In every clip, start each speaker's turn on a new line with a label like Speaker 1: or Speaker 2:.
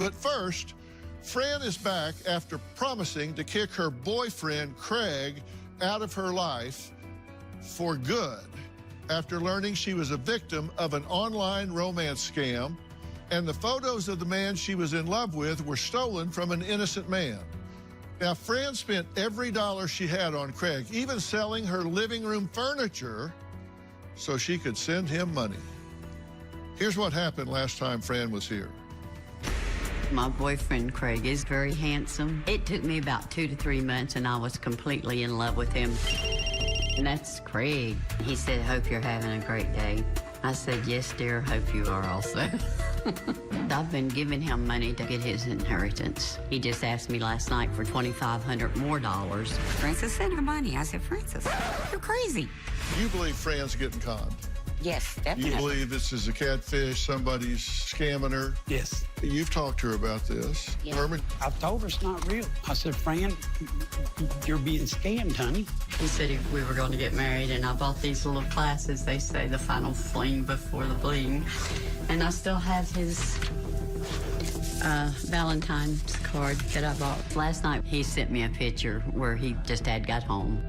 Speaker 1: But first, Fran is back after promising to kick her boyfriend, Craig, out of her life for good after learning she was a victim of an online romance scam, and the photos of the man she was in love with were stolen from an innocent man. Now, Fran spent every dollar she had on Craig, even selling her living room furniture so she could send him money. Here's what happened last time Fran was here.
Speaker 2: My boyfriend, Craig, is very handsome. It took me about 2 to 3 months, and I was completely in love with him. And that's Craig. He said, "Hope you're having a great day." I said, "Yes, dear, hope you are also." I've been giving him money to get his inheritance. He just asked me last night for $2,500 more.
Speaker 3: Francis sent her money. I said, "Francis, you're crazy."
Speaker 1: You believe Fran's getting conned?
Speaker 3: Yes, definitely.
Speaker 1: You believe this is a catfish, somebody's scamming her?
Speaker 4: Yes.
Speaker 1: You've talked to her about this.
Speaker 3: Yeah.
Speaker 1: Herman?
Speaker 4: I told her it's not real. I said, "Fran, you're being scammed, honey."
Speaker 2: He said if we were going to get married, and I bought these little classes. They say the final fling before the bling. And I still have his Valentine's card that I bought. Last night, he sent me a picture where he just had got home.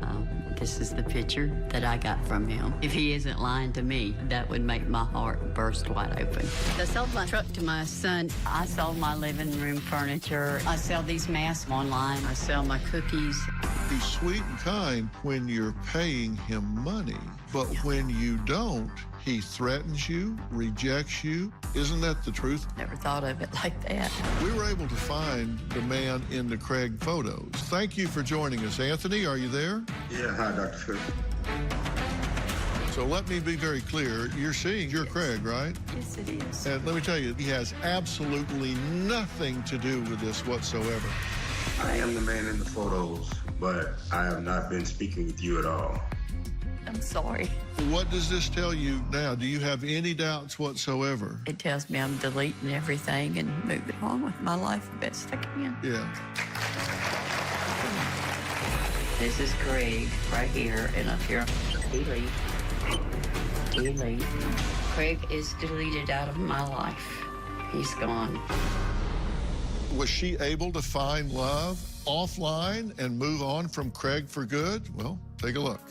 Speaker 2: This is the picture that I got from him. If he isn't lying to me, that would make my heart burst wide open. I sold my truck to my son. I sold my living room furniture. I sell these masks online. I sell my cookies.
Speaker 1: He's sweet and kind when you're paying him money, but when you don't, he threatens you, rejects you. Isn't that the truth?
Speaker 2: Never thought of it like that.
Speaker 1: We were able to find the man in the Craig photos. Thank you for joining us. Anthony, are you there?
Speaker 5: Yeah, hi, Dr. Phil.
Speaker 1: So let me be very clear. You're seeing your Craig, right?
Speaker 2: Yes, it is.
Speaker 1: And let me tell you, he has absolutely nothing to do with this whatsoever.
Speaker 5: I am the man in the photos, but I have not been speaking with you at all.
Speaker 2: I'm sorry.
Speaker 1: What does this tell you now? Do you have any doubts whatsoever?
Speaker 2: It tells me I'm deleting everything and moving on with my life the best I can.
Speaker 1: Yeah.
Speaker 2: This is Craig right here, and up here, delete. Delete. Craig is deleted out of my life. He's gone.
Speaker 1: Was she able to find love offline and move on from Craig for good? Well, take a look.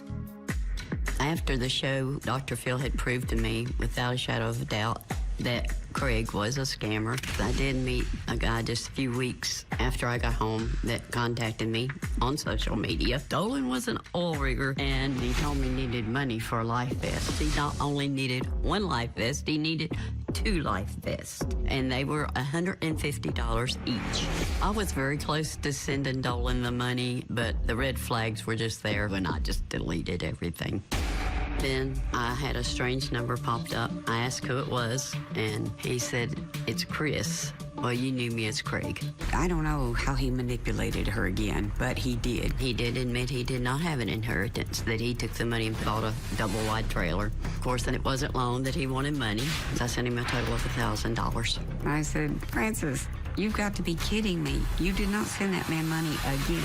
Speaker 2: After the show, Dr. Phil had proved to me, without a shadow of a doubt, that Craig was a scammer. I did meet a guy just a few weeks after I got home that contacted me on social media. Dolan was an oil rigger, and he told me he needed money for a life vest. He not only needed one life vest, he needed 2 life vests, and they were $150 each. I was very close to sending Dolan the money, but the red flags were just there when I just deleted everything. Then I had a strange number popped up. I asked who it was, and he said, "It's Chris." Well, you knew me as Craig.
Speaker 3: I don't know how he manipulated her again, but he did.
Speaker 2: He did admit he did not have an inheritance, that he took the money and bought a double-wide trailer. Of course, and it wasn't long that he wanted money. I sent him a total of $1,000.
Speaker 3: I said, "Francis, you've got to be kidding me. You did not send that man money again."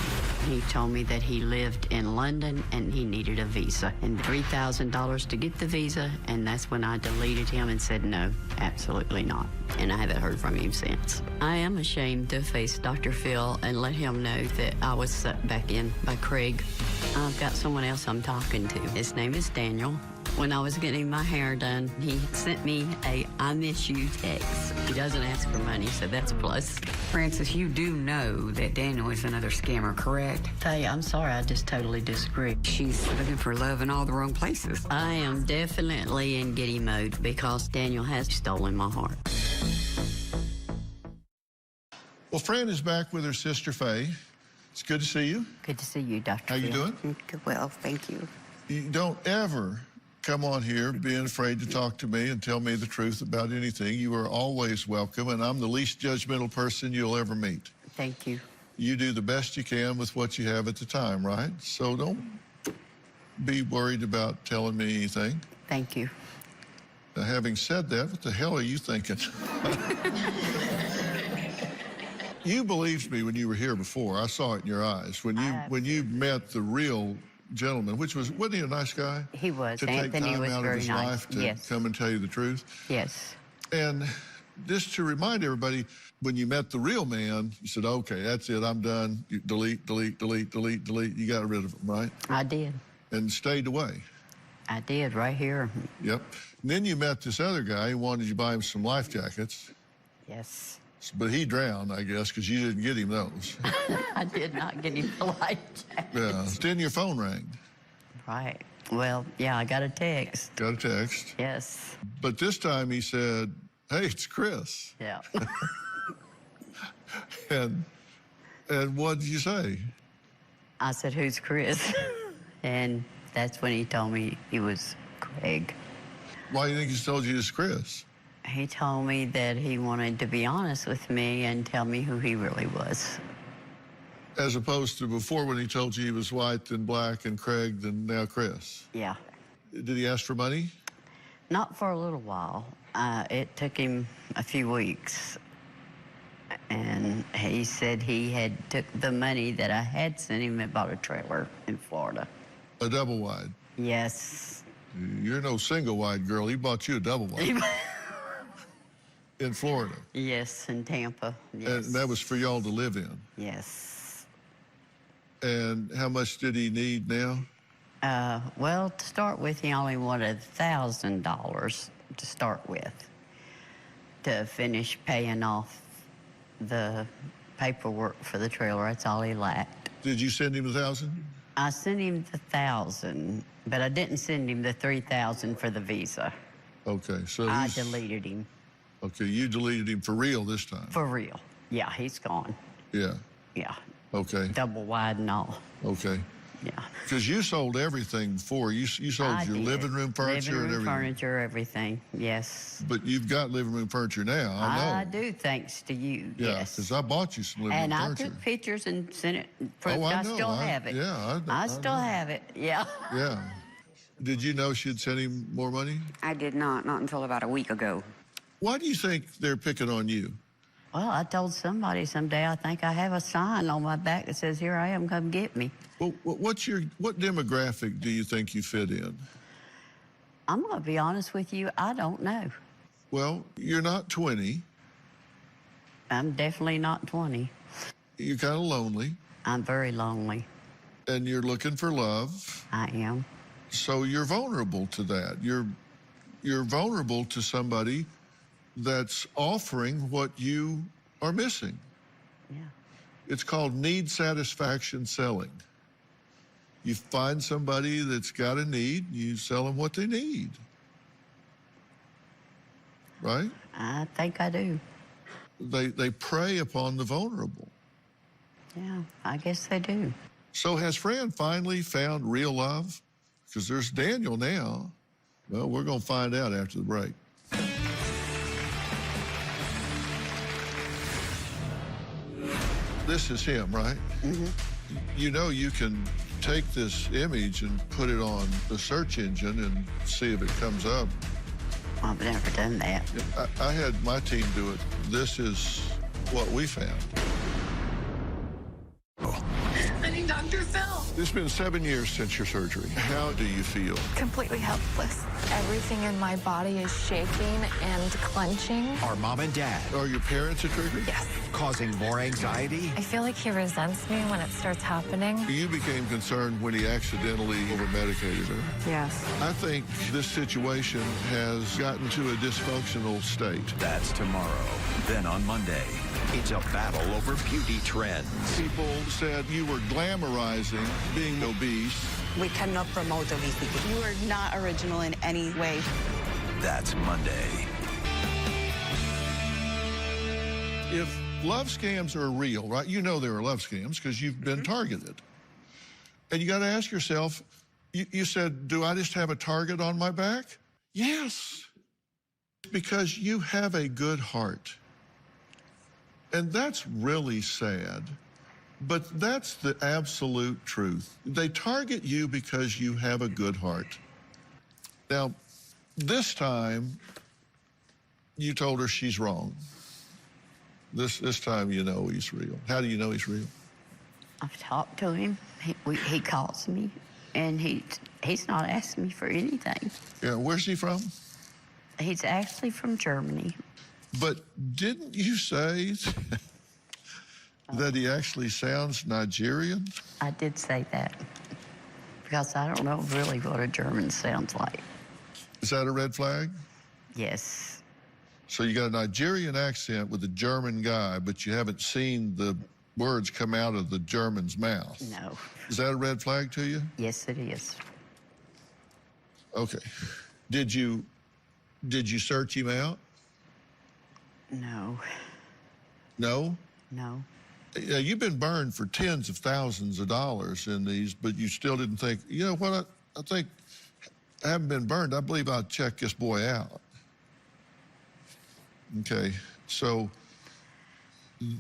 Speaker 2: He told me that he lived in London and he needed a visa, and $3,000 to get the visa, and that's when I deleted him and said, no, absolutely not. And I haven't heard from him since. I am ashamed to face Dr. Phil and let him know that I was sucked back in by Craig. I've got someone else I'm talking to. His name is Daniel. When I was getting my hair done, he sent me a "I miss you" text. He doesn't ask for money, so that's a plus.
Speaker 3: Francis, you do know that Daniel is another scammer, correct?
Speaker 2: Hey, I'm sorry, I just totally disagree.
Speaker 3: She's looking for love in all the wrong places.
Speaker 2: I am definitely in giddy mode because Daniel has stolen my heart.
Speaker 1: Well, Fran is back with her sister, Faye. It's good to see you.
Speaker 2: Good to see you, Dr.
Speaker 1: How you
Speaker 2: Phil.
Speaker 1: doing?
Speaker 3: Well, thank you.
Speaker 1: You don't ever come on here being afraid to talk to me and tell me the truth about anything. You are always welcome, and I'm the least judgmental person you'll ever meet.
Speaker 2: Thank you.
Speaker 1: You do the best you can with what you have at the time, right? So don't be worried about telling me anything.
Speaker 2: Thank you.
Speaker 1: Now, having said that, what the hell are you thinking? You believed me when you were here before. I saw it in your eyes. When you met the real gentleman, wasn't he a nice guy?
Speaker 2: He was.
Speaker 1: To
Speaker 2: Anthony
Speaker 1: take time
Speaker 2: was
Speaker 1: out of
Speaker 2: very
Speaker 1: his
Speaker 2: nice.
Speaker 1: life to
Speaker 2: Yes.
Speaker 1: come and tell you the truth.
Speaker 2: Yes.
Speaker 1: And just to remind everybody, when you met the real man, you said, okay, that's it, I'm done. You delete, delete, delete, delete, delete. You got rid of him, right?
Speaker 2: I did.
Speaker 1: And stayed away.
Speaker 2: I did, right here.
Speaker 1: Yep. And then you met this other guy who wanted you to buy him some life jackets.
Speaker 2: Yes.
Speaker 1: But he drowned, I guess, because you didn't get him those.
Speaker 2: I did not get him the life jacket.
Speaker 1: Yeah. Then your phone rang.
Speaker 2: Right. Well, yeah, I got a text.
Speaker 1: Got a text.
Speaker 2: Yes.
Speaker 1: But this time he said, hey, it's Chris.
Speaker 2: Yeah.
Speaker 1: And what did you say?
Speaker 2: I said, who's Chris? And that's when he told me he was Craig.
Speaker 1: Why do you think he told you it's Chris?
Speaker 2: He told me that he wanted to be honest with me and tell me who he really was.
Speaker 1: As opposed to before when he told you he was white, then black, and Craig, then now Chris.
Speaker 2: Yeah.
Speaker 1: Did he ask for money?
Speaker 2: Not for a little while. It took him a few weeks. And he said he had took the money that I had sent him and bought a trailer in Florida.
Speaker 1: A double wide.
Speaker 2: Yes.
Speaker 1: You're no single wide girl. He bought you a double wide. In Florida.
Speaker 2: Yes, in Tampa. Yes.
Speaker 1: And that was for y'all to live in.
Speaker 2: Yes.
Speaker 1: And how much did he need now?
Speaker 2: Well, to start with, he only wanted $1,000 to start with to finish paying off the paperwork for the trailer. That's all he lacked.
Speaker 1: Did you send him 1,000?
Speaker 2: I sent him the 1,000, but I didn't send him the 3,000 for the visa.
Speaker 1: Okay, so
Speaker 2: I deleted him.
Speaker 1: Okay, you deleted him for real this time.
Speaker 2: For real. Yeah, he's gone.
Speaker 1: Yeah.
Speaker 2: Yeah.
Speaker 1: Okay.
Speaker 2: Double wide and all.
Speaker 1: Okay.
Speaker 2: Yeah.
Speaker 1: Because you sold everything before. You sold
Speaker 2: I
Speaker 1: your
Speaker 2: did.
Speaker 1: living room furniture
Speaker 2: living room
Speaker 1: and everything.
Speaker 2: Furniture, everything. Yes.
Speaker 1: But you've got living room furniture now. I know.
Speaker 2: I do, thanks to you.
Speaker 1: Yeah,
Speaker 2: Yes.
Speaker 1: because I bought you some living
Speaker 2: And
Speaker 1: room
Speaker 2: I
Speaker 1: furniture.
Speaker 2: took pictures and sent it.
Speaker 1: Oh, I know.
Speaker 2: still have it.
Speaker 1: Yeah,
Speaker 2: I still
Speaker 1: know.
Speaker 2: have it. Yeah.
Speaker 1: Yeah. Did you know she'd sent him more money?
Speaker 3: I did not until about a week ago.
Speaker 1: Why do you think they're picking on you?
Speaker 2: Well, I told somebody someday I think I have a sign on my back that says, "Here I am, come get me."
Speaker 1: Well, what demographic do you think you fit in?
Speaker 2: I'm going to be honest with you, I don't know.
Speaker 1: Well, you're not 20.
Speaker 2: I'm definitely not 20.
Speaker 1: You're kind of lonely,
Speaker 2: I'm very lonely.
Speaker 1: and you're looking for love.
Speaker 2: I am.
Speaker 1: So you're vulnerable to that. You're vulnerable to somebody that's offering what you are missing.
Speaker 2: Yeah.
Speaker 1: It's called need satisfaction selling. You find somebody that's got a need, you sell them what they need. Right?
Speaker 2: I think I do.
Speaker 1: They prey upon the vulnerable.
Speaker 2: Yeah, I guess they do.
Speaker 1: So has Fran finally found real love? Because there's Daniel now. Well, we're going to find out after the break. This is him, right?
Speaker 2: Mm-hmm.
Speaker 1: You know you can take this image and put it on the search engine and see if it comes up.
Speaker 2: I've never done that.
Speaker 1: I had my team do it. This is what we found.
Speaker 6: I need Dr. Phil.
Speaker 1: It's been 7 years since your surgery. How do you feel?
Speaker 6: Completely helpless. Everything in my body is shaking and clenching.
Speaker 7: Are mom and dad
Speaker 1: Are your parents a trigger?
Speaker 6: Yes.
Speaker 7: causing more anxiety?
Speaker 6: I feel like he resents me when it starts happening.
Speaker 1: You became concerned when he accidentally over-medicated her.
Speaker 3: Yes.
Speaker 1: I think this situation has gotten to a dysfunctional state.
Speaker 7: That's tomorrow. Then on Monday, it's a battle over beauty trends.
Speaker 1: People said you were glamorizing being obese.
Speaker 8: We cannot promote obesity. You are not original in any way.
Speaker 7: That's Monday.
Speaker 1: If love scams are real, right? You know there are love scams because you've been targeted. And you got to ask yourself, you said, do I just have a target on my back? Yes. Because you have a good heart. And that's really sad. But that's the absolute truth. They target you because you have a good heart. Now, this time, you told her she's wrong. This time you know he's real. How do you know he's real?
Speaker 2: I've talked to him. He calls me, and he's not asking me for anything.
Speaker 1: Yeah, where's he from?
Speaker 2: He's actually from Germany.
Speaker 1: But didn't you say that he actually sounds Nigerian?
Speaker 2: I did say that because I don't know really what a German sounds like.
Speaker 1: Is that a red flag?
Speaker 2: Yes.
Speaker 1: So you got a Nigerian accent with a German guy, but you haven't seen the words come out of the German's mouth.
Speaker 2: No.
Speaker 1: Is that a red flag to you?
Speaker 2: Yes, it is.
Speaker 1: Okay. Did you search him out?
Speaker 2: No.
Speaker 1: No?
Speaker 2: No.
Speaker 1: Yeah, you've been burned for tens of thousands of dollars in these, but you still didn't think, you know what, I think I haven't been burned. I believe I'll check this boy out. Okay, so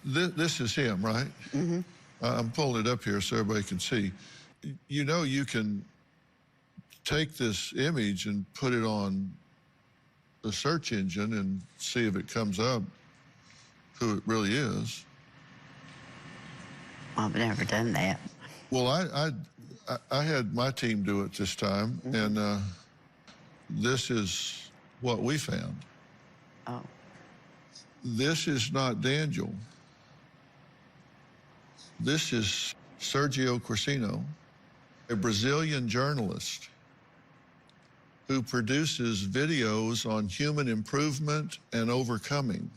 Speaker 1: this is him, right?
Speaker 2: Mm-hmm.
Speaker 1: I'm pulling it up here so everybody can see. You know you can take this image and put it on the search engine and see if it comes up who it really is.
Speaker 2: I've never done that.
Speaker 1: Well, I had my team do it this time, and this is what we found.
Speaker 2: Oh.
Speaker 1: This is not Daniel. This is Sergio Corsino, a Brazilian journalist who produces videos on human improvement and overcoming.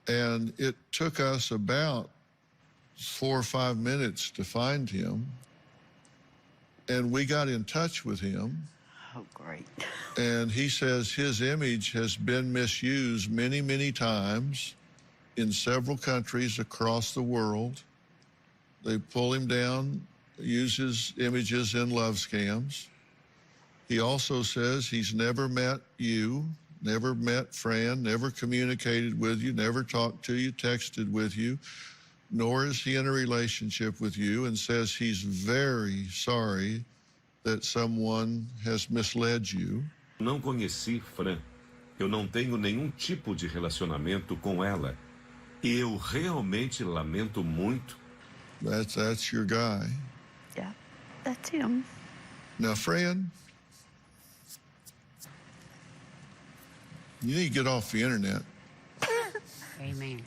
Speaker 1: And it took us about 4 or 5 minutes to find him. And we got in touch with him.
Speaker 2: Oh, great.
Speaker 1: And he says his image has been misused many, many times in several countries across the world. They pull him down, use his images in love scams. He also says he's never met you, never met Fran, never communicated with you, never talked to you, texted with you, nor is he in a relationship with you, and says he's very sorry that someone has misled you.
Speaker 9: Não conheci Fran. Eu não tenho nenhum tipo de relacionamento com ela. E eu realmente lamento muito.
Speaker 1: That's your guy.
Speaker 2: Yeah, that's him.
Speaker 1: Now, Fran, you need to get off the internet.
Speaker 2: Amen.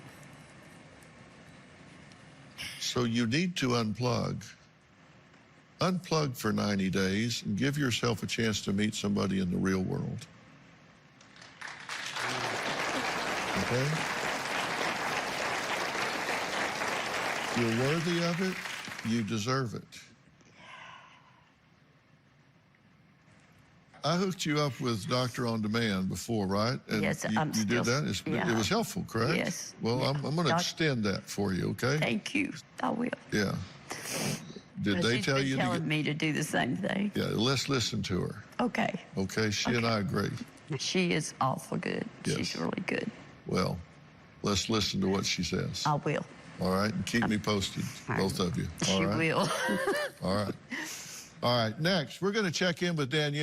Speaker 1: So you need to unplug. Unplug for 90 days and give yourself a chance to meet somebody in the real world. Okay? You're worthy of it. You deserve it. I hooked you up with Doctor On Demand before, right? And
Speaker 2: Yes,
Speaker 1: you did that?
Speaker 2: yeah.
Speaker 1: It was helpful, correct?
Speaker 2: Yes.
Speaker 1: Well,
Speaker 2: Yeah.
Speaker 1: I'm going to extend that for you, okay?
Speaker 2: Thank you. I will.
Speaker 1: Yeah. Did they
Speaker 2: She's
Speaker 1: tell
Speaker 2: been
Speaker 1: you to
Speaker 2: telling
Speaker 1: get...
Speaker 2: me to do the same thing.
Speaker 1: Yeah, let's listen to her.
Speaker 2: Okay.
Speaker 1: Okay, she and I agree.
Speaker 2: She is awful good.
Speaker 1: Yes.
Speaker 2: She's really good.
Speaker 1: Well, let's listen to what she says.
Speaker 2: I will.
Speaker 1: All right, and keep me posted, both of you. All
Speaker 2: She
Speaker 1: right?
Speaker 2: will.
Speaker 1: All right. All right, next, we're going to check in with Danielle.